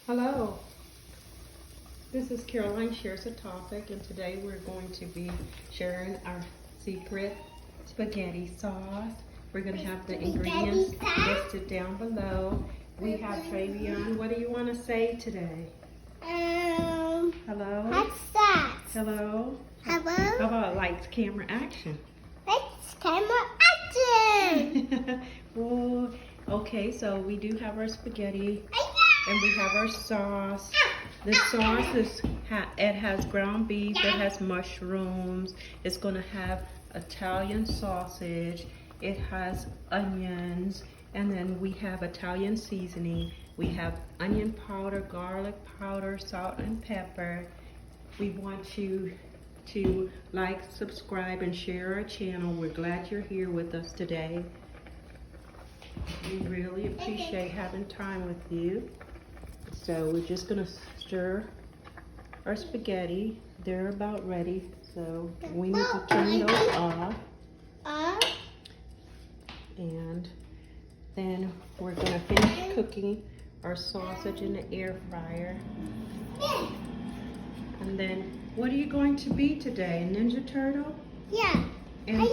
Hello, this is Caroline Shares a Topic, and today we're going to be sharing our secret spaghetti sauce. We're going to have the ingredients listed down below. We have Travion. What do you want to say today? Hello? What's that? Hello? Hello? How about lights, camera, action? It's camera action! Well, okay, so we do have our spaghetti and we have our sauce. The sauce it has ground beef, it has mushrooms, it's going to have Italian sausage, it has onions, and then we have Italian seasoning. We have onion powder, garlic powder, salt and pepper. We want you to like, subscribe, and share our channel. We're glad you're here with us today. We really appreciate having time with you. So we're just gonna stir our spaghetti. They're about ready, so we need to turn those off. And then we're gonna finish cooking our sausage in the air fryer. And then, what are you going to be today? A Ninja Turtle? Yeah. And